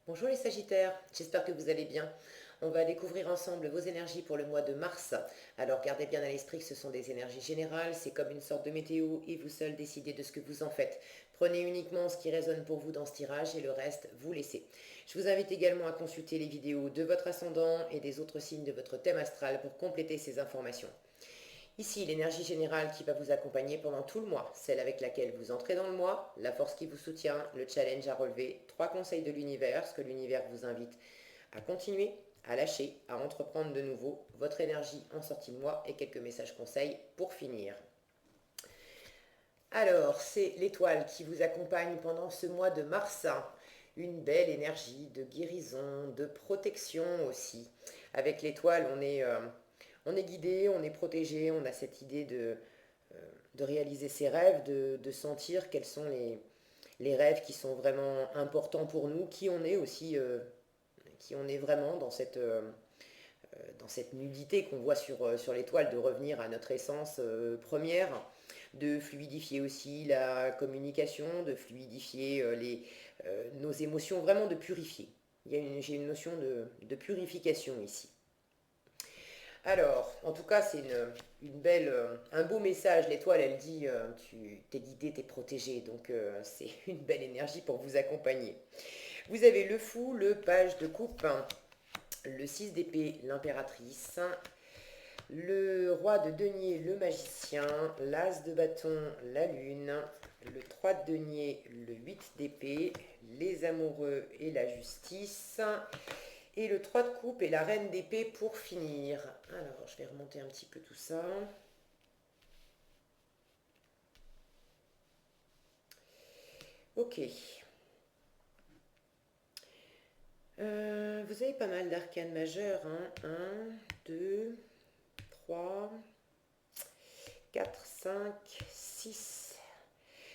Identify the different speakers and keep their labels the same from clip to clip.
Speaker 1: Bonjour les Sagittaires, j'espère que vous allez bien. On va découvrir ensemble vos énergies pour le mois de mars. Alors gardez bien à l'esprit que ce sont des énergies générales, c'est comme une sorte de météo et vous seul décidez de ce que vous en faites. Prenez uniquement ce qui résonne pour vous dans ce tirage et le reste, vous laissez. Je vous invite également à consulter les vidéos de votre ascendant et des autres signes de votre thème astral pour compléter ces informations. Ici, l'énergie générale qui va vous accompagner pendant tout le mois, celle avec laquelle vous entrez dans le mois, la force qui vous soutient, le challenge à relever, 3 conseils de l'univers, ce que l'univers vous invite à continuer, à lâcher, à entreprendre de nouveau, votre énergie en sortie de mois et quelques messages conseils pour finir. Alors, c'est l'étoile qui vous accompagne pendant ce mois de mars. Une belle énergie de guérison, de protection aussi. Avec l'étoile, on est guidé, on est protégé, on a cette idée de réaliser ses rêves, de sentir quels sont les rêves qui sont vraiment importants pour nous, qui on est aussi, qui on est vraiment dans cette nudité qu'on voit sur l'étoile, de revenir à notre essence première, de fluidifier aussi la communication, de fluidifier nos émotions, vraiment de purifier. J'ai une notion de purification ici. Alors, en tout cas, c'est un beau message. L'étoile, elle dit, t'es guidé, t'es protégé. Donc, c'est une belle énergie pour vous accompagner. Vous avez le fou, le page de coupe, le 6 d'épée, l'impératrice, le roi de denier, le magicien, l'as de bâton, la lune, le 3 de denier, le 8 d'épée, les amoureux et la justice, et le 3 de coupe et la reine d'épée pour finir. Alors, je vais remonter un petit peu tout ça. Ok. Vous avez pas mal d'arcanes majeures. 1, 2, 3, 4, 5, 6.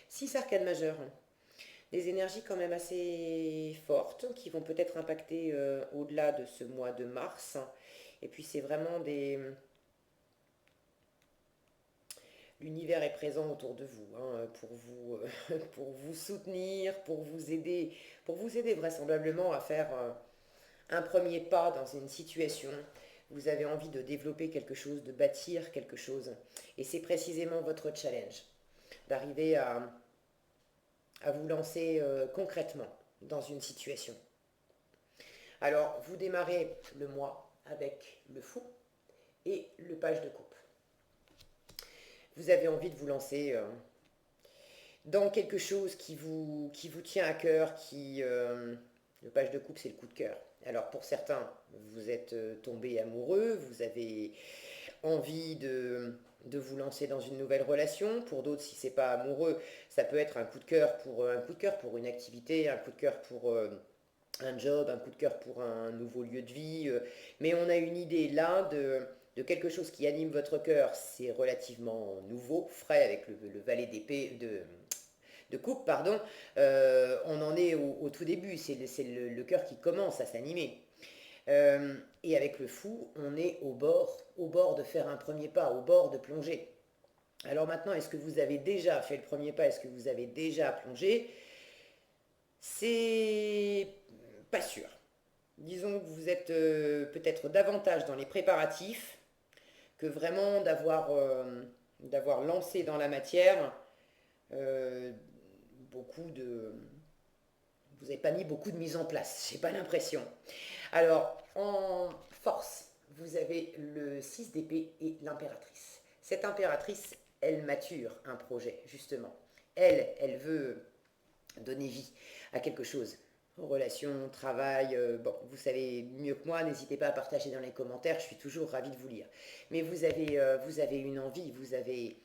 Speaker 1: 6 arcanes majeures. Des énergies quand même assez fortes qui vont peut-être impacter au-delà de ce mois de mars. Et puis c'est vraiment des... L'univers est présent autour de vous, pour vous soutenir, pour vous aider vraisemblablement à faire un premier pas dans une situation. Vous avez envie de développer quelque chose, de bâtir quelque chose. Et c'est précisément votre challenge, d'arriver à vous lancer concrètement dans une situation. Alors, vous démarrez le mois avec le fou et le page de coupe. Vous avez envie de vous lancer dans quelque chose qui vous tient à cœur, le page de coupe, c'est le coup de cœur. Alors, pour certains, vous êtes tombé amoureux, vous avez envie de vous lancer dans une nouvelle relation. Pour d'autres, si c'est pas amoureux, ça peut être un coup de cœur pour une activité, un coup de cœur pour un job, un coup de cœur pour un nouveau lieu de vie. Mais on a une idée là de quelque chose qui anime votre cœur. C'est relativement nouveau, frais avec le valet d'épée de coupe, pardon. On en est au tout début. C'est le cœur qui commence à s'animer. Et avec le fou, on est au bord de faire un premier pas, au bord de plonger. Alors maintenant, est-ce que vous avez déjà fait le premier pas? Est-ce que vous avez déjà plongé? C'est pas sûr. Disons que vous êtes peut-être davantage dans les préparatifs que vraiment d'avoir lancé dans la matière euh, beaucoup de... Vous n'avez pas mis beaucoup de mise en place, j'ai pas l'impression. Alors, en force, vous avez le 6 d'épée et l'impératrice. Cette impératrice, elle mature un projet, justement. Elle veut donner vie à quelque chose. Relation, travail, bon, vous savez mieux que moi, n'hésitez pas à partager dans les commentaires, je suis toujours ravie de vous lire. Mais vous avez une envie, vous avez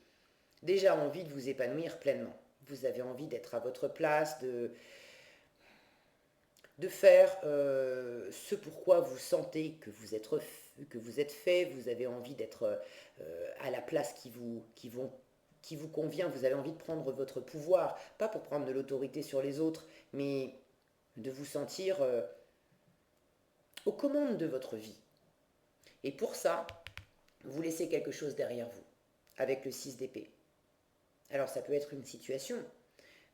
Speaker 1: déjà envie de vous épanouir pleinement. Vous avez envie d'être à votre place, de faire ce pourquoi vous sentez que vous êtes fait, vous avez envie d'être à la place qui vous convient, vous avez envie de prendre votre pouvoir, pas pour prendre de l'autorité sur les autres, mais de vous sentir aux commandes de votre vie. Et pour ça, vous laissez quelque chose derrière vous, avec le 6 d'épée. Alors ça peut être une situation,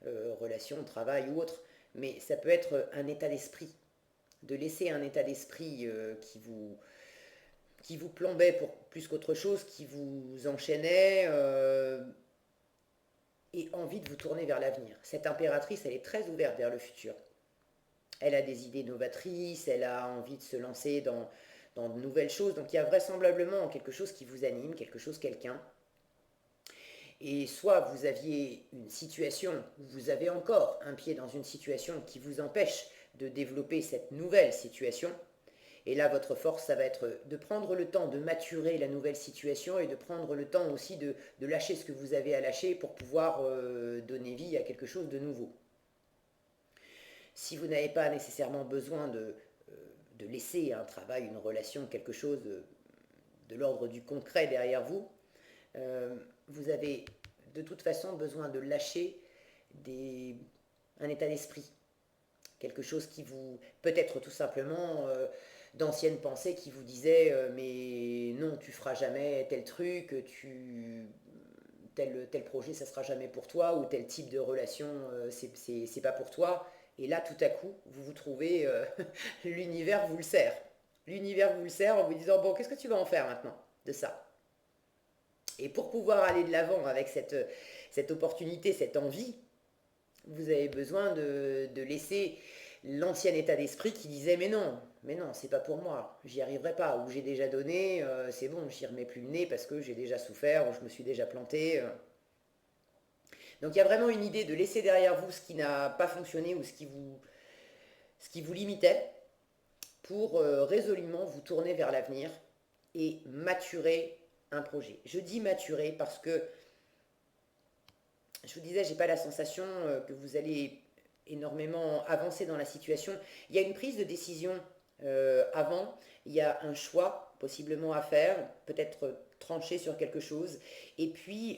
Speaker 1: relation, travail ou autre, mais ça peut être un état d'esprit. de laisser un état d'esprit qui vous plombait pour plus qu'autre chose, qui vous enchaînait, et envie de vous tourner vers l'avenir. Cette impératrice, elle est très ouverte vers le futur. Elle a des idées novatrices, elle a envie de se lancer dans de nouvelles choses. Donc il y a vraisemblablement quelque chose qui vous anime, quelque chose, quelqu'un. Et soit vous aviez une situation, ou vous avez encore un pied dans une situation qui vous empêche de développer cette nouvelle situation. Et là, votre force, ça va être de prendre le temps de maturer la nouvelle situation et de prendre le temps aussi de lâcher ce que vous avez à lâcher pour pouvoir donner vie à quelque chose de nouveau. Si vous n'avez pas nécessairement besoin de laisser un travail, une relation, quelque chose de l'ordre du concret derrière vous, vous avez de toute façon besoin de lâcher un état d'esprit. Quelque chose qui vous, peut-être tout simplement, d'anciennes pensées qui vous disaient mais non, tu feras jamais tel truc, tel projet, ça sera jamais pour toi, ou tel type de relation, c'est pas pour toi. Et là, tout à coup, vous vous trouvez, l'univers vous le sert. L'univers vous le sert en vous disant, bon, qu'est-ce que tu vas en faire maintenant de ça? Et pour pouvoir aller de l'avant avec cette opportunité, cette envie, vous avez besoin de laisser l'ancien état d'esprit qui disait mais non, c'est pas pour moi, j'y arriverai pas, ou j'ai déjà donné, c'est bon, j'y remets plus le nez parce que j'ai déjà souffert, ou je me suis déjà planté. Donc il y a vraiment une idée de laisser derrière vous ce qui n'a pas fonctionné ou ce qui vous limitait pour résolument vous tourner vers l'avenir et maturer un projet. Je dis maturer parce que je vous disais, j'ai pas la sensation que vous allez énormément avancer dans la situation. Il y a une prise de décision avant, il y a un choix possiblement à faire, peut-être trancher sur quelque chose, et puis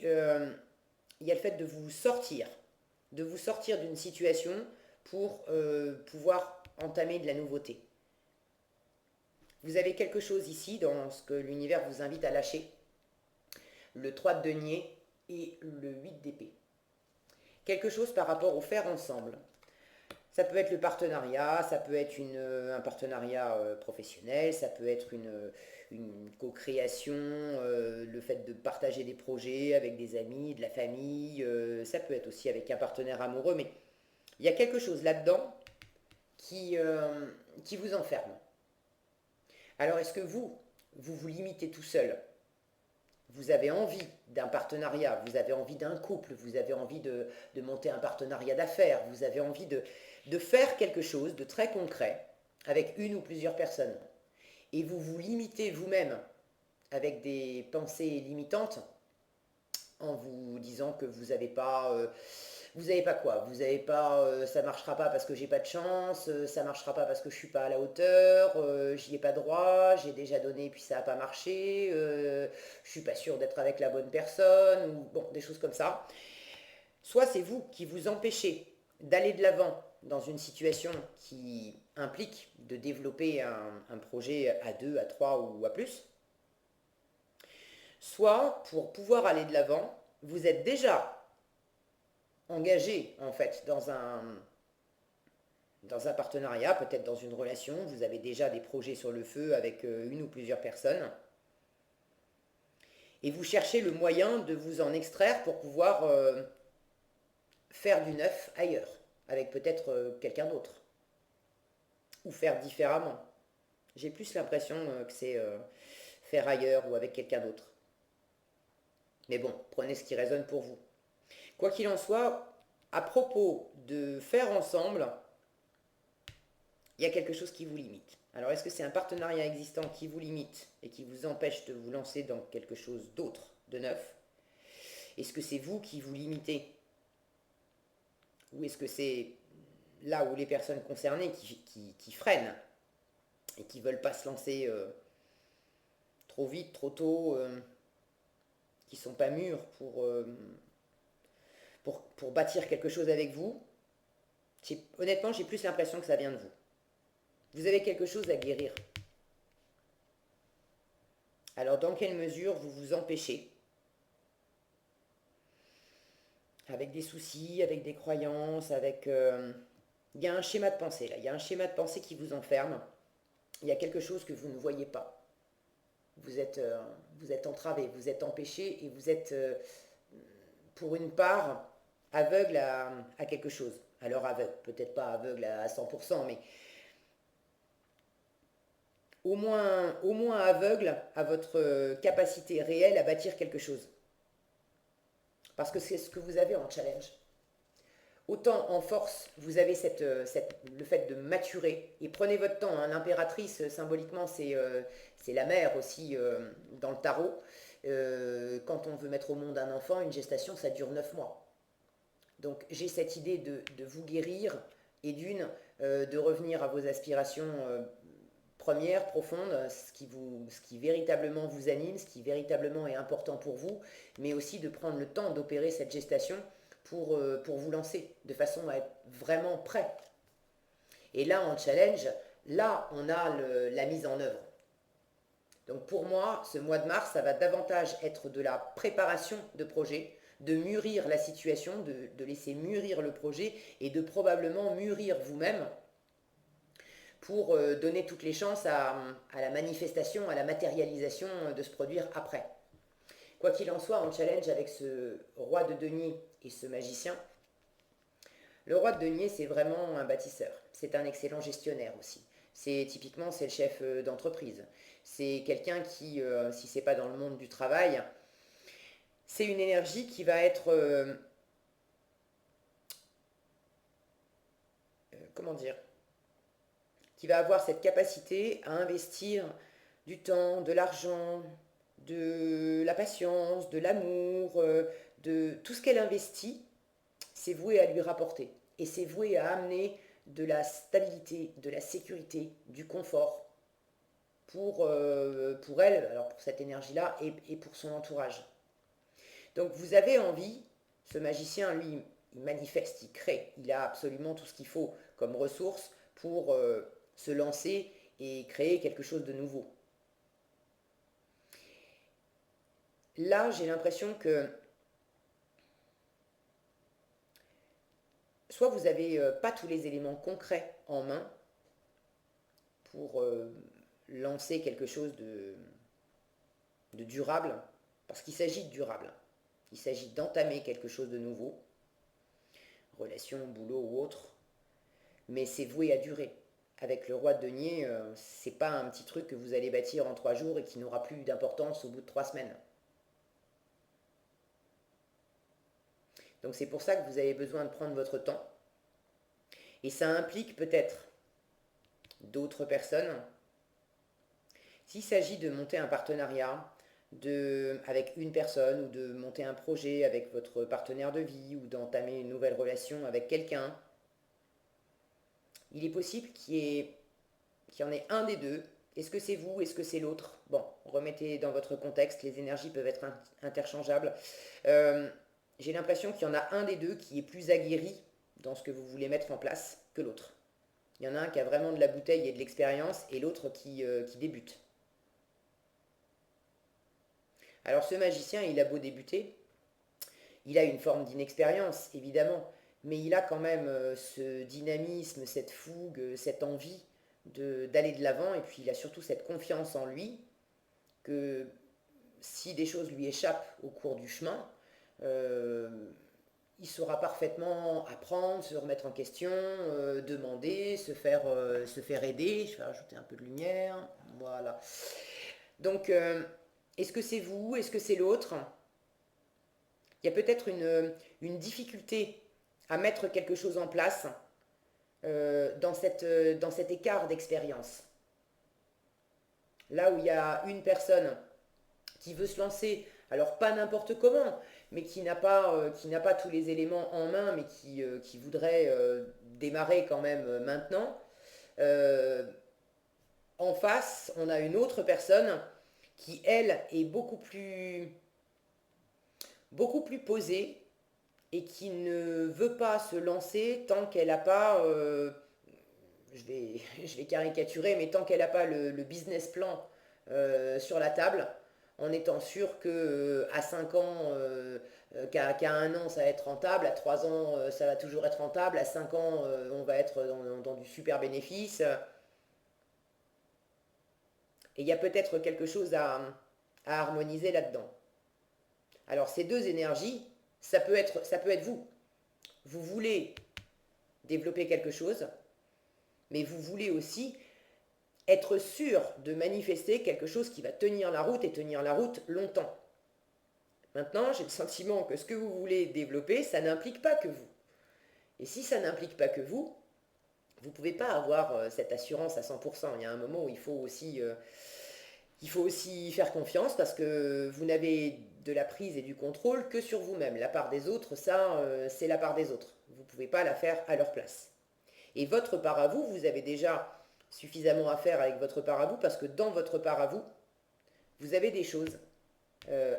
Speaker 1: il y a le fait de vous sortir d'une situation pour pouvoir entamer de la nouveauté. Vous avez quelque chose ici dans ce que l'univers vous invite à lâcher, le 3 de denier et le 8 d'épée. Quelque chose par rapport au faire ensemble. Ça peut être le partenariat, ça peut être un partenariat professionnel, ça peut être une co-création, le fait de partager des projets avec des amis, de la famille, ça peut être aussi avec un partenaire amoureux, mais il y a quelque chose là-dedans qui vous enferme. Alors est-ce que vous limitez tout seul? Vous avez envie d'un partenariat, vous avez envie d'un couple, vous avez envie de monter un partenariat d'affaires, vous avez envie de faire quelque chose de très concret avec une ou plusieurs personnes. Et vous vous limitez vous-même avec des pensées limitantes en vous disant que vous n'avez pas... vous n'avez pas quoi? Vous n'avez pas ça marchera pas parce que j'ai pas de chance, ça marchera pas parce que je suis pas à la hauteur, j'y ai pas droit, j'ai déjà donné puis ça a pas marché, je suis pas sûr d'être avec la bonne personne, ou bon, des choses comme ça. Soit c'est vous qui vous empêchez d'aller de l'avant dans une situation qui implique de développer un projet à 2, à 3 ou à plus. Soit pour pouvoir aller de l'avant, vous êtes déjà engagé en fait dans un partenariat, peut-être dans une relation, vous avez déjà des projets sur le feu avec une ou plusieurs personnes, et vous cherchez le moyen de vous en extraire pour pouvoir faire du neuf ailleurs, avec peut-être quelqu'un d'autre, ou faire différemment. J'ai plus l'impression que c'est faire ailleurs ou avec quelqu'un d'autre. Mais bon, prenez ce qui résonne pour vous. Quoi qu'il en soit, à propos de faire ensemble, il y a quelque chose qui vous limite. Alors, est-ce que c'est un partenariat existant qui vous limite et qui vous empêche de vous lancer dans quelque chose d'autre, de neuf? Est-ce que c'est vous qui vous limitez? Ou est-ce que c'est là où les personnes concernées qui freinent et qui ne veulent pas se lancer trop vite, trop tôt, qui ne sont pas mûrs pour bâtir quelque chose avec vous? Honnêtement, j'ai plus l'impression que ça vient de vous. Vous avez quelque chose à guérir. Alors, dans quelle mesure vous vous empêchez, avec des soucis, avec des croyances, avec Il y a un schéma de pensée là, il y a un schéma de pensée qui vous enferme. Il y a quelque chose que vous ne voyez pas. Vous êtes, euh, vous êtes entravé, vous êtes empêché et vous êtes, pour une part, aveugle à quelque chose. Alors aveugle, peut-être pas aveugle à 100%, mais au moins aveugle à votre capacité réelle à bâtir quelque chose. Parce que c'est ce que vous avez en challenge. Autant en force, vous avez le fait de maturer, et prenez votre temps, hein. L'impératrice, symboliquement, c'est la mère aussi dans le tarot. Quand on veut mettre au monde un enfant, une gestation, ça dure 9 mois. Donc j'ai cette idée de vous guérir, et de revenir à vos aspirations premières, profondes, ce qui véritablement vous anime, ce qui véritablement est important pour vous, mais aussi de prendre le temps d'opérer cette gestation pour vous lancer, de façon à être vraiment prêt. Et là, en challenge, là, on a la mise en œuvre. Donc pour moi, ce mois de mars, ça va davantage être de la préparation de projet, de mûrir la situation, de laisser mûrir le projet et de probablement mûrir vous-même pour donner toutes les chances à la manifestation, à la matérialisation de se produire après. Quoi qu'il en soit, en challenge avec ce roi de denier et ce magicien, le roi de denier, c'est vraiment un bâtisseur. C'est un excellent gestionnaire aussi. Typiquement, c'est le chef d'entreprise. C'est quelqu'un qui, si c'est pas dans le monde du travail, c'est une énergie qui va être, comment dire, qui va avoir cette capacité à investir du temps, de l'argent, de la patience, de l'amour, de tout ce qu'elle investit, c'est voué à lui rapporter. Et c'est voué à amener de la stabilité, de la sécurité, du confort pour elle, alors pour cette énergie-là, et pour son entourage. Donc vous avez envie, ce magicien, lui, il manifeste, il crée, il a absolument tout ce qu'il faut comme ressources pour se lancer et créer quelque chose de nouveau. Là, j'ai l'impression que soit vous n'avez pas tous les éléments concrets en main pour lancer quelque chose de durable, parce qu'il s'agit de durable. Il s'agit d'entamer quelque chose de nouveau, relation, boulot ou autre, mais c'est voué à durer. Avec le roi de denier, c'est pas un petit truc que vous allez bâtir en 3 jours et qui n'aura plus d'importance au bout de 3 semaines. Donc c'est pour ça que vous avez besoin de prendre votre temps. Et ça implique peut-être d'autres personnes. S'il s'agit de monter un partenariat avec une personne ou de monter un projet avec votre partenaire de vie ou d'entamer une nouvelle relation avec quelqu'un, il est possible qu'il y en ait un des deux. Est-ce que c'est vous? Est-ce que c'est l'autre? Bon, remettez dans votre contexte, les énergies peuvent être interchangeables. J'ai l'impression qu'il y en a un des deux qui est plus aguerri dans ce que vous voulez mettre en place que l'autre. Il y en a un qui a vraiment de la bouteille et de l'expérience et l'autre qui débute. Alors ce magicien, il a beau débuter, il a une forme d'inexpérience, évidemment, mais il a quand même ce dynamisme, cette fougue, cette envie d'aller de l'avant, et puis il a surtout cette confiance en lui que si des choses lui échappent au cours du chemin, euh, il saura parfaitement apprendre, se remettre en question, demander, se faire aider. Je vais rajouter un peu de lumière. Voilà. Donc, est-ce que c'est vous? Est-ce que c'est l'autre? Il y a peut-être une difficulté à mettre quelque chose en place dans cet écart d'expérience. Là où il y a une personne qui veut se lancer, alors pas n'importe comment, mais qui n'a pas tous les éléments en main, mais qui voudrait démarrer quand même maintenant. Euh, En face, on a une autre personne qui, elle, est beaucoup plus posée et qui ne veut pas se lancer tant qu'elle n'a pas, je vais caricaturer, mais tant qu'elle n'a pas le business plan sur la table, en étant sûr que à 5 ans, qu'à 1 an, ça va être rentable, à 3 ans, ça va toujours être rentable, à 5 ans, on va être dans du super bénéfice. Et il y a peut-être quelque chose à harmoniser là-dedans. Alors ces deux énergies, ça peut être vous. Vous voulez développer quelque chose, mais vous voulez aussi être sûr de manifester quelque chose qui va tenir la route et tenir la route longtemps. Maintenant, j'ai le sentiment que ce que vous voulez développer, ça n'implique pas que vous. Et si ça n'implique pas que vous ne pouvez pas avoir cette assurance à 100%. Il y a un moment où il faut aussi faire confiance parce que vous n'avez de la prise et du contrôle que sur vous-même. La part des autres, ça, c'est la part des autres. Vous ne pouvez pas la faire à leur place. Et votre part à vous, vous avez déjà suffisamment à faire avec votre part à vous parce que dans votre part à vous, vous avez des choses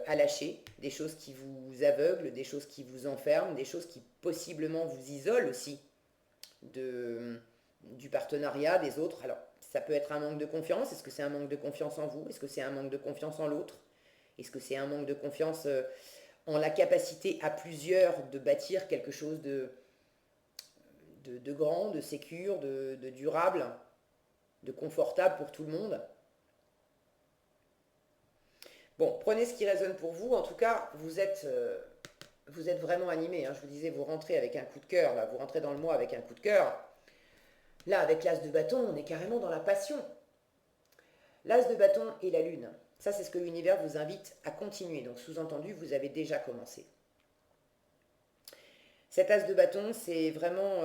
Speaker 1: à lâcher, des choses qui vous aveuglent, des choses qui vous enferment, des choses qui possiblement vous isolent aussi du partenariat des autres. Alors, ça peut être un manque de confiance. Est-ce que c'est un manque de confiance en vous? Est-ce que c'est un manque de confiance en l'autre? Est-ce que c'est un manque de confiance en la capacité à plusieurs de bâtir quelque chose de grand, de sécure, de durable, de confortable pour tout le monde? Bon, prenez ce qui résonne pour vous. En tout cas, vous êtes vraiment animé. Hein. Je vous disais, vous rentrez avec un coup de cœur. Là, vous rentrez dans le mois avec un coup de cœur. Là, avec l'as de bâton, on est carrément dans la passion. L'as de bâton et la lune. Ça, c'est ce que l'univers vous invite à continuer. Donc, sous-entendu, vous avez déjà commencé. Cet as de bâton, c'est vraiment...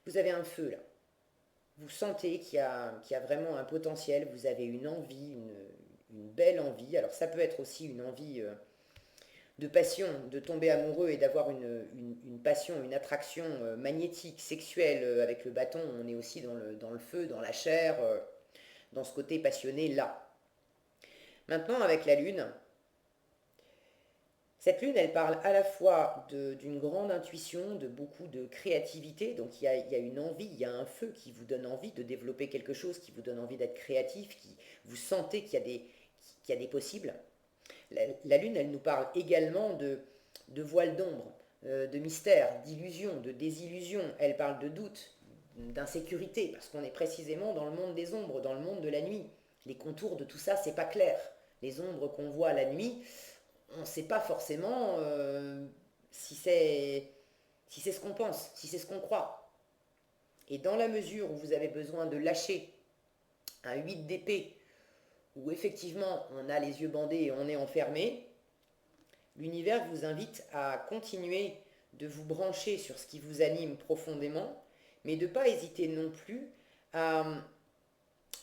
Speaker 1: vous avez un feu, là. Vous sentez qu'il y a vraiment un potentiel. Vous avez une envie, une belle envie. Alors, ça peut être aussi une envie de passion, de tomber amoureux et d'avoir une passion, une attraction magnétique, sexuelle avec le bâton. On est aussi dans le feu, dans la chair, dans ce côté passionné là. Maintenant, avec la lune, cette lune, elle parle à la fois d'une grande intuition, de beaucoup de créativité. Donc il y a une envie, il y a un feu qui vous donne envie de développer quelque chose, qui vous donne envie d'être créatif, qui vous sentez qu'il y a des possibles. La lune, elle nous parle également de voile d'ombre, de mystère, d'illusion, de désillusion. Elle parle de doute, d'insécurité, parce qu'on est précisément dans le monde des ombres, dans le monde de la nuit. Les contours de tout ça, c'est pas clair. Les ombres qu'on voit la nuit, on ne sait pas forcément si c'est ce qu'on pense, si c'est ce qu'on croit. Et dans la mesure où vous avez besoin de lâcher un 8 d'épée, où effectivement on a les yeux bandés et on est enfermé, l'univers vous invite à continuer de vous brancher sur ce qui vous anime profondément, mais de ne pas hésiter non plus à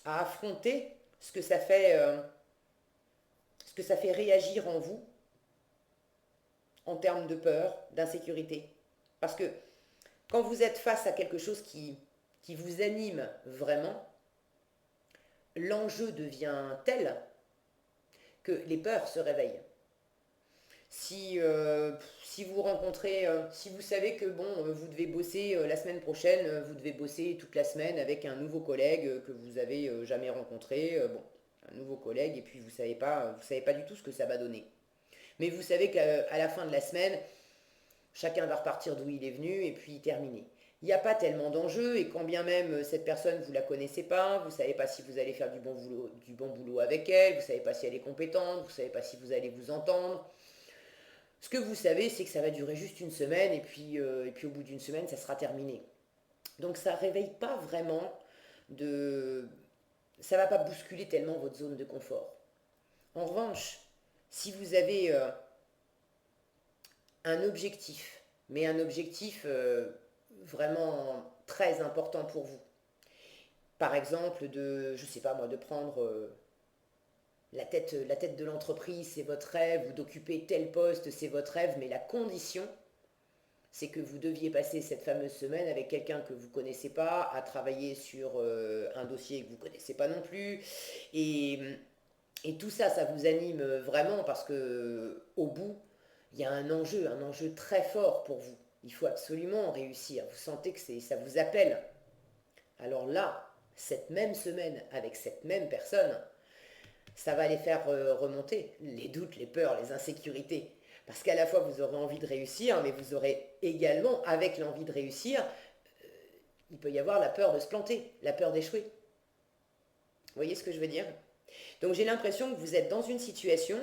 Speaker 1: affronter ce que ça fait réagir en vous en termes de peur, d'insécurité. Parce que quand vous êtes face à quelque chose qui vous anime vraiment, l'enjeu devient tel que les peurs se réveillent. Si vous rencontrez, si vous savez que bon, vous devez bosser la semaine prochaine, vous devez bosser toute la semaine avec un nouveau collègue que vous avez jamais rencontré, bon, un nouveau collègue, et puis vous savez pas du tout ce que ça va donner. Mais vous savez qu'à la fin de la semaine, chacun va repartir d'où il est venu et puis terminer. Il n'y a pas tellement d'enjeux et quand bien même cette personne, vous ne la connaissez pas, vous ne savez pas si vous allez faire du bon boulot avec elle, vous ne savez pas si elle est compétente, vous ne savez pas si vous allez vous entendre. Ce que vous savez, c'est que ça va durer juste une semaine et puis au bout d'une semaine, ça sera terminé. Donc ça ne réveille pas vraiment de... Ça ne va pas bousculer tellement votre zone de confort. En revanche, si vous avez un objectif, mais un objectif vraiment très important pour vous. Par exemple, je sais pas moi, de prendre la tête de l'entreprise, c'est votre rêve, ou d'occuper tel poste, c'est votre rêve, mais la condition, c'est que vous deviez passer cette fameuse semaine avec quelqu'un que vous ne connaissez pas, à travailler sur un dossier que vous ne connaissez pas non plus, et, et tout ça, ça vous anime vraiment parce que au bout, il y a un enjeu très fort pour vous. Il faut absolument réussir. Vous sentez que ça vous appelle. Alors là, cette même semaine, avec cette même personne, ça va les faire remonter, les doutes, les peurs, les insécurités. Parce qu'à la fois, vous aurez envie de réussir, mais vous aurez également, avec l'envie de réussir, il peut y avoir la peur de se planter, la peur d'échouer. Vous voyez ce que je veux dire? Donc j'ai l'impression que vous êtes dans une situation,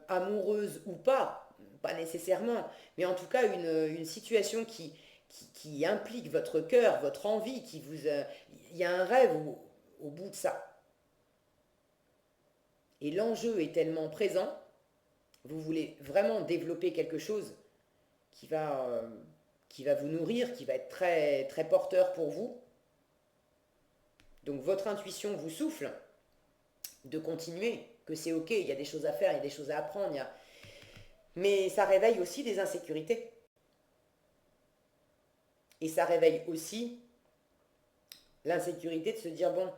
Speaker 1: amoureuse ou pas, pas nécessairement, mais en tout cas une situation qui implique votre cœur, votre envie, il y a un rêve au bout de ça. Et l'enjeu est tellement présent, vous voulez vraiment développer quelque chose qui va, euh, qui va vous nourrir, qui va être très, très porteur pour vous. Donc votre intuition vous souffle de continuer, que c'est ok, il y a des choses à faire, il y a des choses à apprendre, mais ça réveille aussi des insécurités. Et ça réveille aussi l'insécurité de se dire, bon,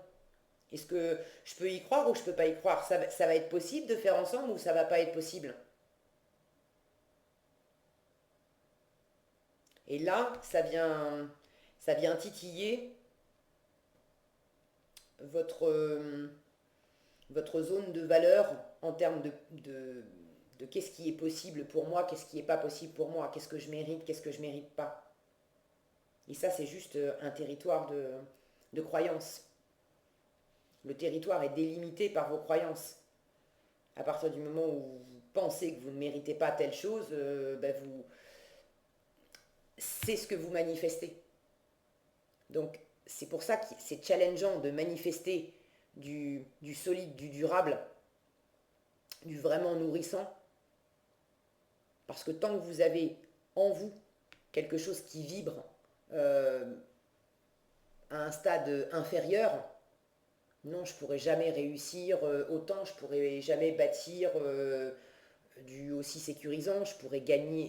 Speaker 1: est-ce que je peux y croire ou je peux pas y croire? Ça va être possible de faire ensemble ou ça va pas être possible? Et là, ça vient titiller votre, votre zone de valeur en termes de qu'est-ce qui est possible pour moi, qu'est-ce qui n'est pas possible pour moi, qu'est-ce que je mérite, qu'est-ce que je ne mérite pas. Et ça, c'est juste un territoire de croyances. Le territoire est délimité par vos croyances. À partir du moment où vous pensez que vous ne méritez pas telle chose, c'est ce que vous manifestez. Donc, c'est pour ça que c'est challengeant de manifester du solide, du durable, du vraiment nourrissant. Parce que tant que vous avez en vous quelque chose qui vibre euh, à un stade inférieur, non, je ne pourrais jamais réussir autant, je ne pourrais jamais bâtir du aussi sécurisant, je ne pourrais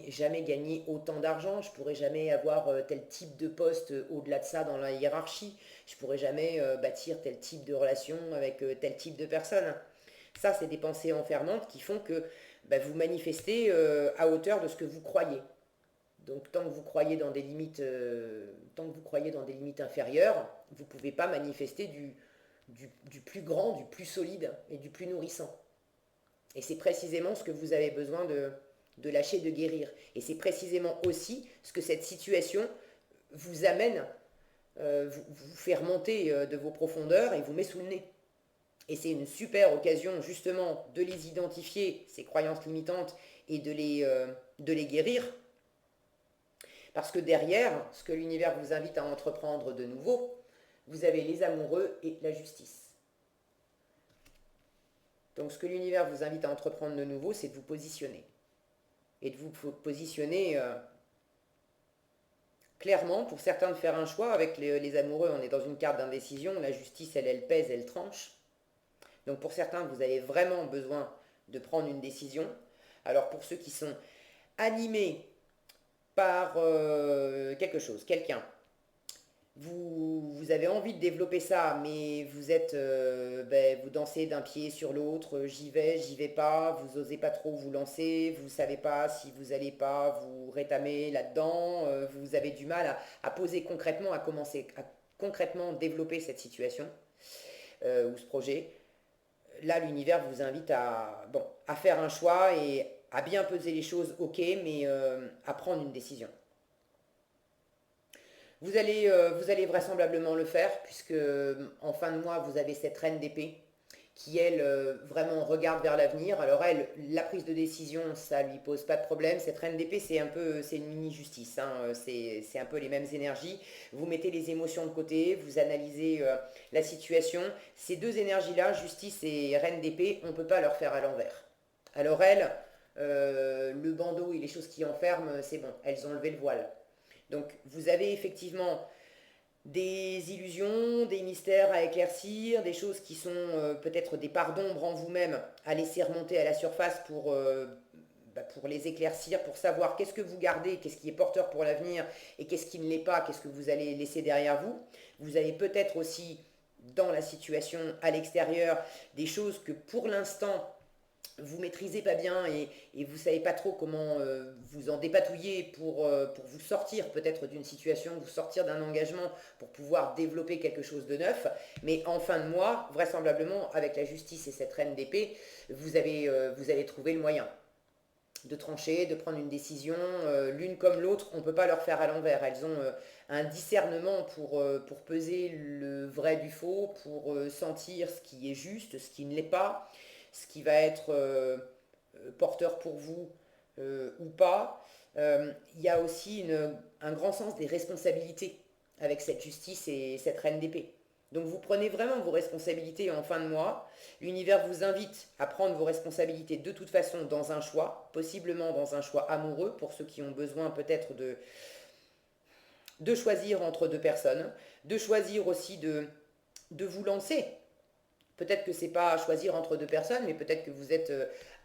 Speaker 1: jamais gagner autant d'argent, je ne pourrais jamais avoir tel type de poste au-delà de ça dans la hiérarchie, je ne pourrais jamais bâtir tel type de relation avec tel type de personne. Ça, c'est des pensées enfermantes qui font que vous manifestez à hauteur de ce que vous croyez. Donc tant que vous croyez dans des limites, tant que vous croyez dans des limites inférieures, vous ne pouvez pas manifester du plus grand, du plus solide et du plus nourrissant. Et c'est précisément ce que vous avez besoin de lâcher, de guérir. Et c'est précisément aussi ce que cette situation vous amène, vous fait remonter de vos profondeurs et vous met sous le nez. Et c'est une super occasion justement de les identifier, ces croyances limitantes, et de les guérir. Parce que derrière, ce que l'univers vous invite à entreprendre de nouveau, vous avez les amoureux et la justice. Donc ce que l'univers vous invite à entreprendre de nouveau, c'est de vous positionner. Et de vous positionner clairement, pour certains de faire un choix. Avec les amoureux, on est dans une carte d'indécision. La justice, elle pèse, elle tranche. Donc pour certains, vous avez vraiment besoin de prendre une décision. Alors pour ceux qui sont animés par quelque chose, quelqu'un, vous avez envie de développer ça, mais vous êtes, vous dansez d'un pied sur l'autre, j'y vais pas, vous osez pas trop vous lancer, vous savez pas si vous allez pas vous rétamer là-dedans, vous avez du mal à poser concrètement, à commencer à concrètement développer cette situation ou ce projet. Là, l'univers vous invite à faire un choix et à bien peser les choses, ok, mais à prendre une décision. Vous allez vraisemblablement le faire, puisque en fin de mois, vous avez cette reine d'épée qui, elle, vraiment regarde vers l'avenir. Alors elle, la prise de décision, ça lui pose pas de problème. Cette reine d'épée, c'est une mini-justice, hein. C'est un peu les mêmes énergies. Vous mettez les émotions de côté, vous analysez la situation. Ces deux énergies-là, justice et reine d'épée, on ne peut pas leur faire à l'envers. Alors elle, le bandeau et les choses qui enferment, c'est bon, elles ont levé le voile. Donc vous avez effectivement des illusions, des mystères à éclaircir, des choses qui sont peut-être des parts d'ombre en vous-même à laisser remonter à la surface pour les éclaircir, pour savoir qu'est-ce que vous gardez, qu'est-ce qui est porteur pour l'avenir et qu'est-ce qui ne l'est pas, qu'est-ce que vous allez laisser derrière vous. Vous avez peut-être aussi dans la situation à l'extérieur des choses que pour l'instant vous maîtrisez pas bien et vous savez pas trop comment vous en dépatouiller pour vous sortir peut-être d'une situation, vous sortir d'un engagement pour pouvoir développer quelque chose de neuf. Mais en fin de mois, vraisemblablement, avec la justice et cette reine d'épée, vous avez trouvé le moyen de trancher, de prendre une décision. L'une comme l'autre, on ne peut pas leur faire à l'envers. Elles ont un discernement pour peser le vrai du faux, pour sentir ce qui est juste, ce qui ne l'est pas, ce qui va être porteur pour vous ou pas. Il y a aussi un grand sens des responsabilités avec cette justice et cette reine d'épée. Donc vous prenez vraiment vos responsabilités en fin de mois. L'univers vous invite à prendre vos responsabilités de toute façon dans un choix, possiblement dans un choix amoureux, pour ceux qui ont besoin peut-être de choisir entre deux personnes, de choisir aussi de vous lancer. Peut-être que c'est pas choisir entre deux personnes, mais peut-être que vous êtes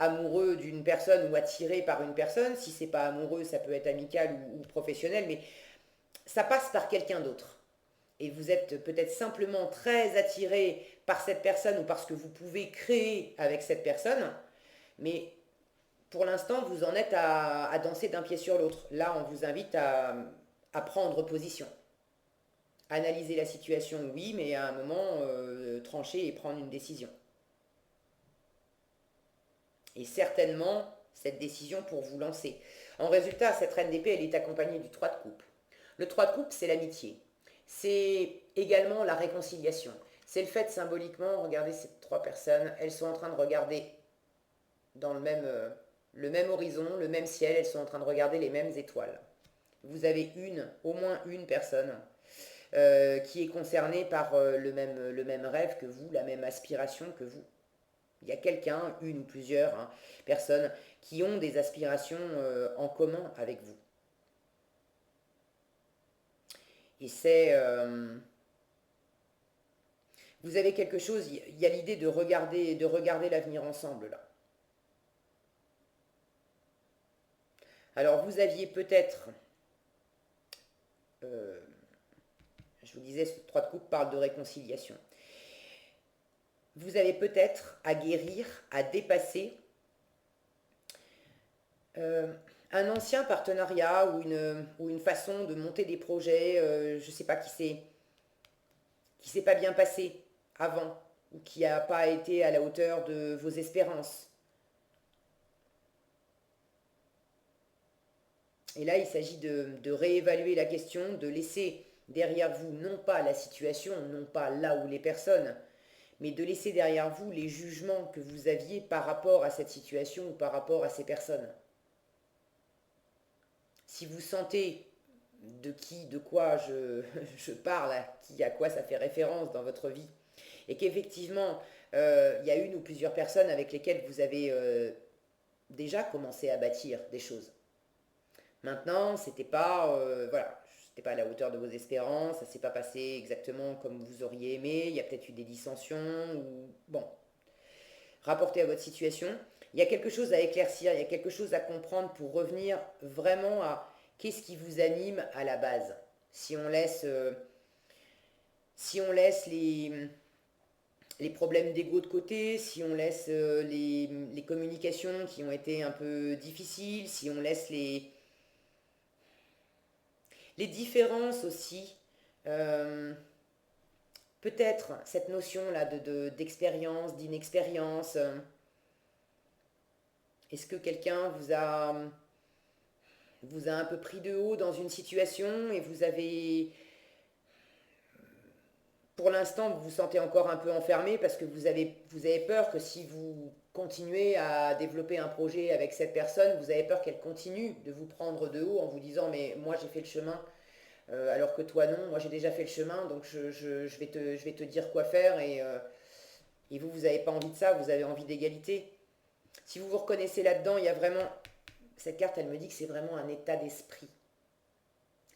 Speaker 1: amoureux d'une personne ou attiré par une personne. Si c'est pas amoureux, ça peut être amical ou professionnel, mais ça passe par quelqu'un d'autre. Et vous êtes peut-être simplement très attiré par cette personne ou parce que vous pouvez créer avec cette personne, mais pour l'instant, vous en êtes à danser d'un pied sur l'autre. Là, on vous invite à prendre position. Analyser la situation, oui, mais à un moment, trancher et prendre une décision. Et certainement, cette décision pour vous lancer. En résultat, cette reine d'épée, elle est accompagnée du 3 de coupe. Le 3 de coupe, c'est l'amitié. C'est également la réconciliation. C'est le fait symboliquement, regardez ces trois personnes, elles sont en train de regarder dans le même horizon, le même ciel, elles sont en train de regarder les mêmes étoiles. Vous avez au moins une personne qui est concernée par le même rêve que vous, la même aspiration que vous. Il y a quelqu'un, une ou plusieurs personnes qui ont des aspirations en commun avec vous. Et vous avez quelque chose, il y a l'idée de regarder l'avenir ensemble là. Alors vous aviez peut-être, euh, je vous disais, ce 3 de coupe parle de réconciliation. Vous avez peut-être à guérir, à dépasser euh, un ancien partenariat ou une façon de monter des projets, je ne sais pas, qui s'est pas bien passé avant ou qui n'a pas été à la hauteur de vos espérances. Et là, il s'agit de réévaluer la question, de laisser derrière vous non pas la situation, non pas là où les personnes, mais de laisser derrière vous les jugements que vous aviez par rapport à cette situation ou par rapport à ces personnes. Si vous sentez de qui, de quoi je parle, à qui, à quoi ça fait référence dans votre vie, et qu'effectivement, il y a une ou plusieurs personnes avec lesquelles vous avez déjà commencé à bâtir des choses. Maintenant, c'était pas à la hauteur de vos espérances, ça s'est pas passé exactement comme vous auriez aimé, il y a peut-être eu des dissensions, ou bon, rapporté à votre situation, il y a quelque chose à éclaircir, il y a quelque chose à comprendre pour revenir vraiment à qu'est-ce qui vous anime à la base. Si on laisse, si on laisse les problèmes d'ego de côté, si on laisse les communications qui ont été un peu difficiles, si on laisse les différences aussi, euh, peut-être cette notion-là d'expérience, d'inexpérience. Est-ce que quelqu'un vous a un peu pris de haut dans une situation et pour l'instant, vous vous sentez encore un peu enfermé parce que vous avez peur que si vous continuez à développer un projet avec cette personne, vous avez peur qu'elle continue de vous prendre de haut en vous disant mais moi j'ai fait le chemin alors que toi non, moi j'ai déjà fait le chemin donc je vais te dire quoi faire et vous n'avez pas envie de ça, vous avez envie d'égalité. Si vous vous reconnaissez là-dedans, il y a vraiment, cette carte elle me dit que c'est vraiment un état d'esprit.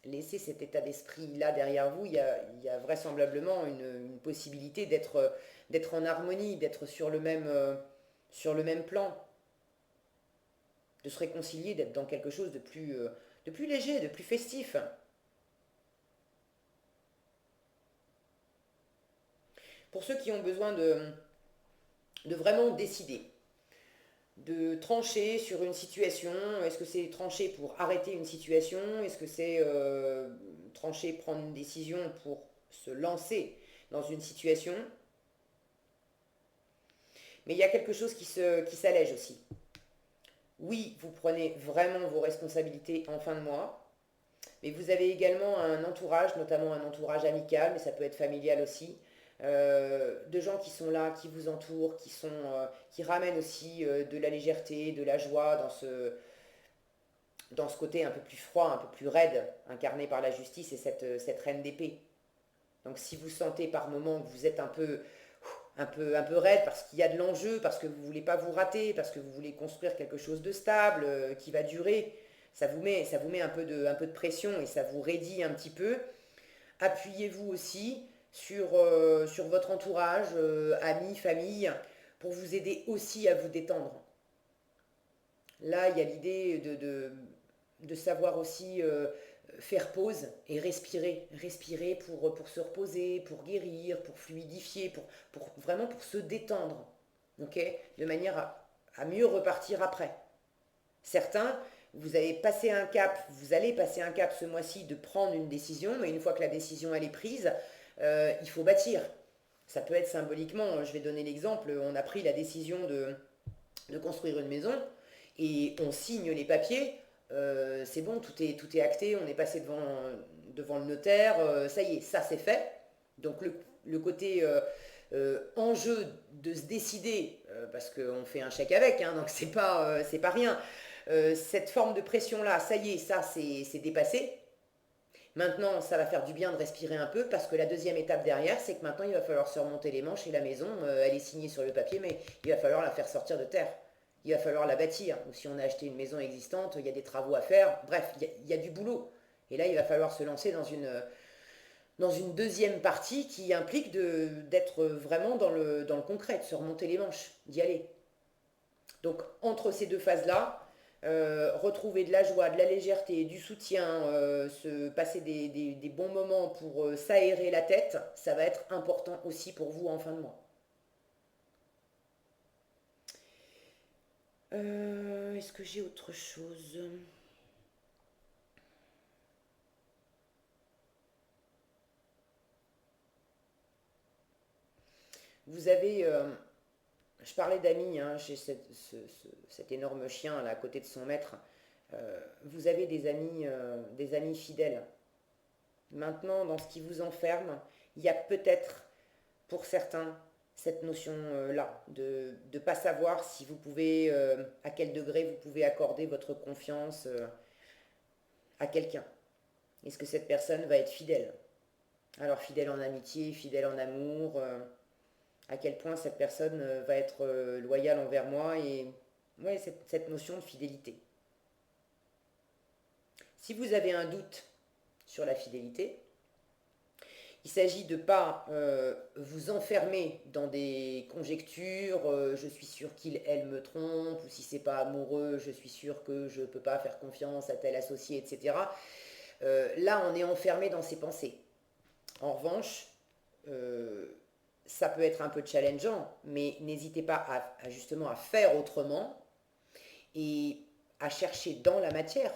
Speaker 1: Laissez cet état d'esprit-là derrière vous, il y a vraisemblablement une possibilité d'être en harmonie, d'être sur le même plan, de se réconcilier, d'être dans quelque chose de plus léger, de plus festif. Pour ceux qui ont besoin de vraiment décider, de trancher sur une situation. Est-ce que c'est trancher pour arrêter une situation? Est-ce que c'est trancher, prendre une décision pour se lancer dans une situation? Mais il y a quelque chose qui s'allège aussi. Oui, vous prenez vraiment vos responsabilités en fin de mois, mais vous avez également un entourage, notamment un entourage amical, mais ça peut être familial aussi, de gens qui sont là, qui vous entourent, qui ramènent aussi de la légèreté, de la joie dans ce côté un peu plus froid, un peu plus raide, incarné par la justice et cette reine d'épée. Donc si vous sentez par moments que vous êtes un peu raide parce qu'il y a de l'enjeu, parce que vous ne voulez pas vous rater, parce que vous voulez construire quelque chose de stable, qui va durer, ça vous met un peu de pression et ça vous raidit un petit peu. Appuyez-vous aussi sur votre entourage, amis, famille, pour vous aider aussi à vous détendre. Là, il y a l'idée de savoir aussi faire pause et respirer. Respirer pour se reposer, pour guérir, pour fluidifier, vraiment pour se détendre. Ok, de manière à mieux repartir après. Certains, vous avez passé un cap, vous allez passer un cap ce mois-ci de prendre une décision, mais une fois que la décision elle est prise, il faut bâtir. Ça peut être symboliquement, je vais donner l'exemple, on a pris la décision de construire une maison et on signe les papiers, c'est bon, tout est acté, on est passé devant le notaire, ça y est, ça c'est fait. Donc le côté enjeu de se décider, parce qu'on fait un chèque avec, hein, donc c'est pas rien. Cette forme de pression-là, ça y est, ça c'est dépassé. Maintenant, ça va faire du bien de respirer un peu parce que la deuxième étape derrière, c'est que maintenant, il va falloir se remonter les manches et la maison, elle est signée sur le papier, mais il va falloir la faire sortir de terre. Il va falloir la bâtir. Ou si on a acheté une maison existante, il y a des travaux à faire. Bref, il y a du boulot. Et là, il va falloir se lancer dans une deuxième partie qui implique d'être vraiment dans le concret, de se remonter les manches, d'y aller. Donc, entre ces deux phases-là, retrouver de la joie, de la légèreté, du soutien, se passer des bons moments pour s'aérer la tête, ça va être important aussi pour vous en fin de mois. Est-ce que j'ai autre chose? Vous avez, je parlais d'amis, hein, j'ai cet énorme chien là, à côté de son maître. Vous avez des amis fidèles. Maintenant, dans ce qui vous enferme, il y a peut-être pour certains cette notion-là, de ne pas savoir si vous pouvez, à quel degré vous pouvez accorder votre confiance à quelqu'un. Est-ce que cette personne va être fidèle? Alors fidèle en amitié, fidèle en amour, à quel point cette personne va être loyale envers moi et ouais, cette notion de fidélité. Si vous avez un doute sur la fidélité, il s'agit de ne pas vous enfermer dans des conjectures, je suis sûr qu'il, elle me trompe, ou si c'est pas amoureux, je suis sûr que je ne peux pas faire confiance à tel associé, etc. Là, on est enfermé dans ses pensées. En revanche, ça peut être un peu challengeant, mais n'hésitez pas justement à faire autrement et à chercher dans la matière.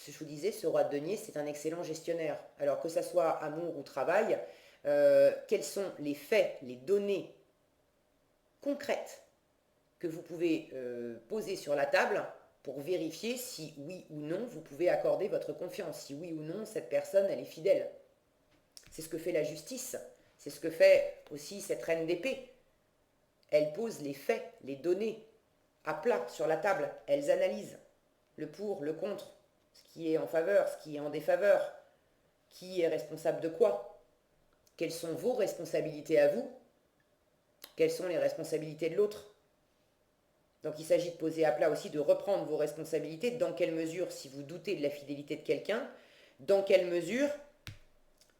Speaker 1: Je vous disais, ce roi de denier, c'est un excellent gestionnaire. Alors que ça soit amour ou travail, quels sont les faits, les données concrètes que vous pouvez poser sur la table pour vérifier si oui ou non vous pouvez accorder votre confiance, si oui ou non cette personne elle est fidèle. C'est ce que fait la justice, c'est ce que fait aussi cette reine d'épée. Elle pose les faits, les données à plat sur la table, elles analysent le pour, le contre, ce qui est en faveur, ce qui est en défaveur, qui est responsable de quoi, quelles sont vos responsabilités à vous, quelles sont les responsabilités de l'autre. Donc il s'agit de poser à plat aussi, de reprendre vos responsabilités, dans quelle mesure, si vous doutez de la fidélité de quelqu'un, dans quelle mesure,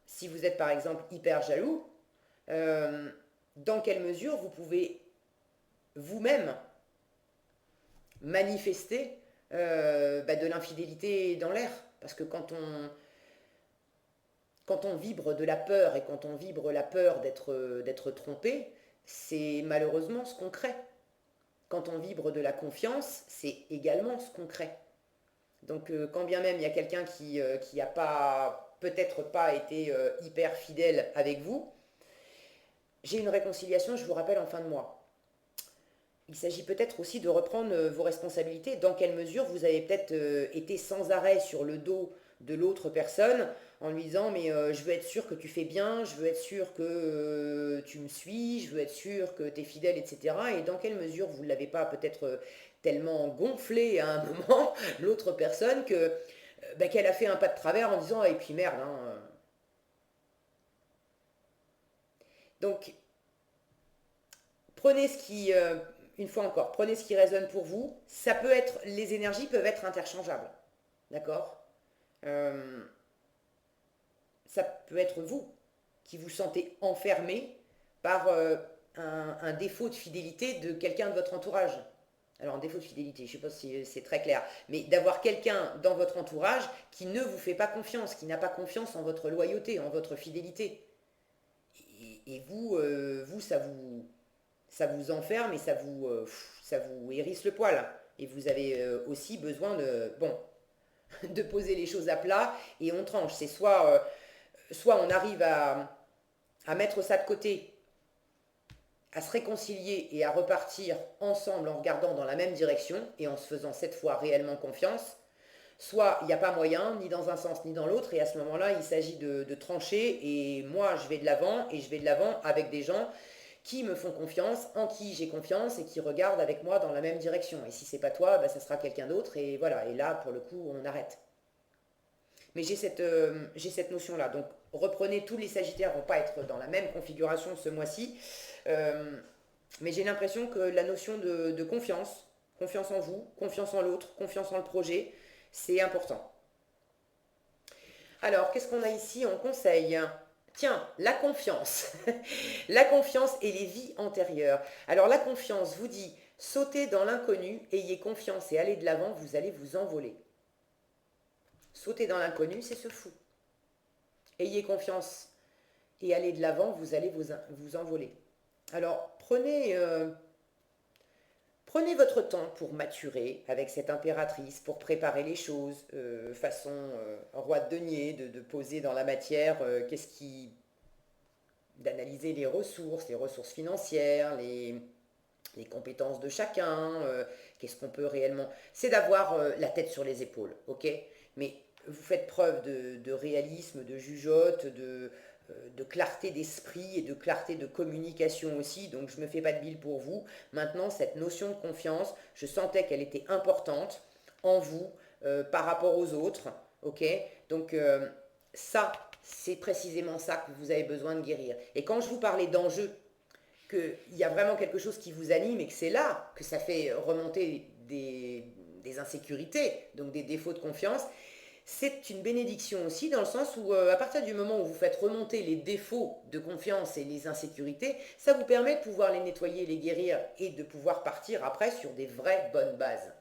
Speaker 1: si vous êtes par exemple hyper jaloux, dans quelle mesure vous pouvez vous-même manifester de l'infidélité dans l'air. Parce que quand on vibre de la peur et quand on vibre la peur d'être trompé, c'est malheureusement ce qu'on crée. quand on vibre de la confiance, c'est également ce qu'on crée. Donc quand bien même il y a quelqu'un qui a pas, peut-être pas été hyper fidèle avec vous, j'ai une réconciliation, je vous rappelle, en fin de mois. Il s'agit peut-être aussi de reprendre vos responsabilités. Dans quelle mesure vous avez peut-être été sans arrêt sur le dos de l'autre personne en lui disant mais je veux être sûr que tu fais bien, je veux être sûr que tu me suis, je veux être sûr que tu es fidèle, etc. Et dans quelle mesure vous ne l'avez pas peut-être tellement gonflé à un moment, l'autre personne, que bah, qu'elle a fait un pas de travers en disant et puis merde. Hein. Donc prenez ce qui, une fois encore, prenez ce qui résonne pour vous. Ça peut être, les énergies peuvent être interchangeables, d'accord. Euh, Ça peut être vous qui vous sentez enfermé par un défaut de fidélité de quelqu'un de votre entourage. Alors, un défaut de fidélité, je ne sais pas si c'est très clair, mais d'avoir quelqu'un dans votre entourage qui ne vous fait pas confiance, qui n'a pas confiance en votre loyauté, en votre fidélité. Et vous, ça vous enferme et ça vous hérisse le poil. Et vous avez aussi besoin de, bon, de poser les choses à plat et on tranche. C'est soit on arrive à mettre ça de côté, à se réconcilier et à repartir ensemble en regardant dans la même direction et en se faisant cette fois réellement confiance, soit il n'y a pas moyen, ni dans un sens ni dans l'autre, et à ce moment-là, il s'agit de trancher, et moi, je vais de l'avant, et je vais de l'avant avec des gens qui me font confiance, en qui j'ai confiance, et qui regardent avec moi dans la même direction. Et si c'est pas toi, bah, ça sera quelqu'un d'autre, et voilà, et là, pour le coup, on arrête. Mais j'ai cette notion-là. Donc, reprenez, tous les Sagittaires ne vont pas être dans la même configuration ce mois-ci. Euh, mais j'ai l'impression que la notion de confiance, confiance en vous, confiance en l'autre, confiance en le projet, c'est important. Alors, qu'est-ce qu'on a ici en conseil? Tiens, la confiance. La confiance et les vies antérieures. Alors, la confiance vous dit, sautez dans l'inconnu, ayez confiance et allez de l'avant, vous allez vous envoler. Sauter dans l'inconnu, c'est ce fou. Ayez confiance et allez de l'avant, vous allez vous envoler. Alors, prenez votre temps pour maturer avec cette impératrice, pour préparer les choses, façon roi de denier, de poser dans la matière d'analyser les ressources financières, les compétences de chacun, qu'est-ce qu'on peut réellement. C'est d'avoir la tête sur les épaules, ok. Mais vous faites preuve de réalisme, de jugeote, de clarté d'esprit et de clarté de communication aussi, donc je ne me fais pas de bile pour vous. Maintenant, cette notion de confiance, je sentais qu'elle était importante en vous par rapport aux autres, ok. Donc ça, c'est précisément ça que vous avez besoin de guérir. Et quand je vous parlais d'enjeu, qu'il y a vraiment quelque chose qui vous anime et que c'est là que ça fait remonter des insécurités, donc des défauts de confiance, c'est une bénédiction aussi dans le sens où à partir du moment où vous faites remonter les défauts de confiance et les insécurités, ça vous permet de pouvoir les nettoyer, les guérir et de pouvoir partir après sur des vraies bonnes bases.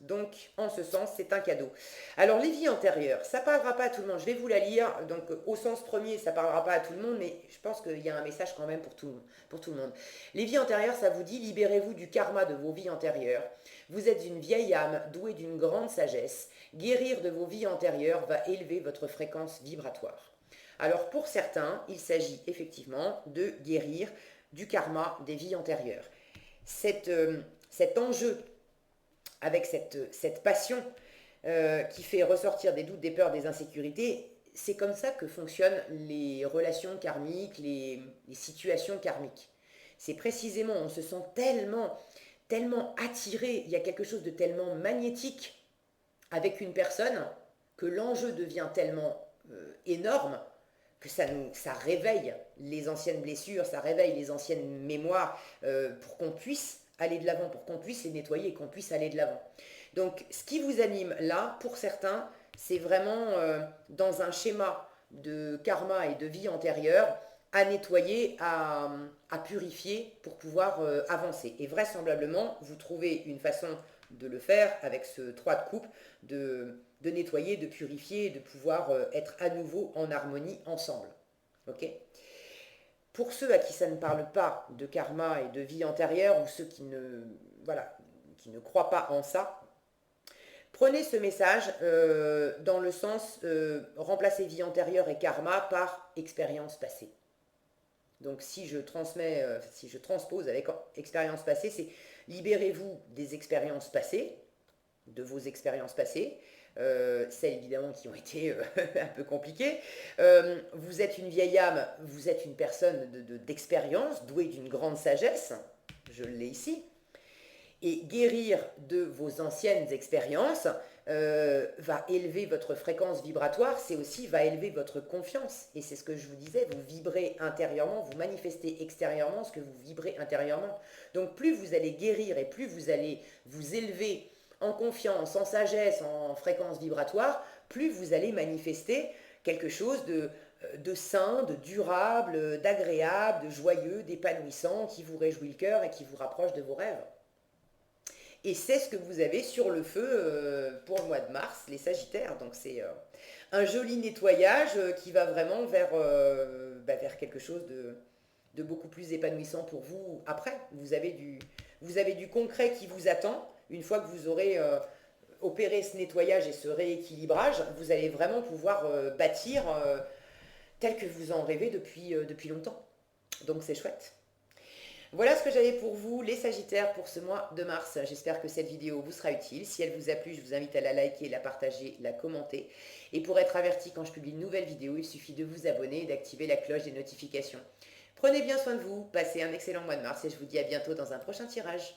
Speaker 1: Donc, en ce sens, c'est un cadeau. Alors, les vies antérieures, ça ne parlera pas à tout le monde. Je vais vous la lire. Donc, au sens premier, ça ne parlera pas à tout le monde, mais je pense qu'il y a un message quand même pour tout le monde. Les vies antérieures, ça vous dit, libérez-vous du karma de vos vies antérieures. Vous êtes une vieille âme douée d'une grande sagesse. Guérir de vos vies antérieures va élever votre fréquence vibratoire. Alors, pour certains, il s'agit effectivement de guérir du karma des vies antérieures. Cet enjeu avec cette passion qui fait ressortir des doutes, des peurs, des insécurités, c'est comme ça que fonctionnent les relations karmiques, les situations karmiques. C'est précisément, on se sent tellement attiré, il y a quelque chose de tellement magnétique avec une personne que l'enjeu devient tellement énorme que ça réveille les anciennes blessures, ça réveille les anciennes mémoires pour qu'on puisse aller de l'avant, pour qu'on puisse les nettoyer et qu'on puisse aller de l'avant. Donc, ce qui vous anime là, pour certains, c'est vraiment dans un schéma de karma et de vie antérieure à nettoyer, à purifier pour pouvoir avancer. Et vraisemblablement, vous trouvez une façon de le faire avec ce 3 de coupe, de nettoyer, de purifier et de pouvoir être à nouveau en harmonie ensemble. Ok ? Pour ceux à qui ça ne parle pas de karma et de vie antérieure, ou ceux voilà, qui ne croient pas en ça, prenez ce message dans le sens remplacer vie antérieure et karma par expérience passée. Donc si je transmets, si je transpose avec expérience passée, c'est libérez-vous des expériences passées, de vos expériences passées, celles évidemment qui ont été un peu compliquées. Vous êtes une vieille âme, vous êtes une personne d'expérience, douée d'une grande sagesse, je l'ai ici. Et guérir de vos anciennes expériences va élever votre fréquence vibratoire, c'est aussi va élever votre confiance. Et c'est ce que je vous disais, vous vibrez intérieurement, vous manifestez extérieurement ce que vous vibrez intérieurement. Donc plus vous allez guérir et plus vous allez vous élever en confiance, en sagesse, en fréquence vibratoire, plus vous allez manifester quelque chose de sain, de durable, d'agréable, de joyeux, d'épanouissant, qui vous réjouit le cœur et qui vous rapproche de vos rêves. Et c'est ce que vous avez sur le feu pour le mois de mars, les Sagittaires. Donc c'est un joli nettoyage qui va vraiment vers quelque chose de beaucoup plus épanouissant pour vous après. Vous avez du concret qui vous attend. Une fois que vous aurez opéré ce nettoyage et ce rééquilibrage, vous allez vraiment pouvoir bâtir tel que vous en rêvez depuis longtemps. Donc c'est chouette. Voilà ce que j'avais pour vous, les Sagittaires, pour ce mois de mars. J'espère que cette vidéo vous sera utile. Si elle vous a plu, je vous invite à la liker, la partager, la commenter. Et pour être averti quand je publie une nouvelle vidéo, il suffit de vous abonner et d'activer la cloche des notifications. Prenez bien soin de vous, passez un excellent mois de mars et je vous dis à bientôt dans un prochain tirage.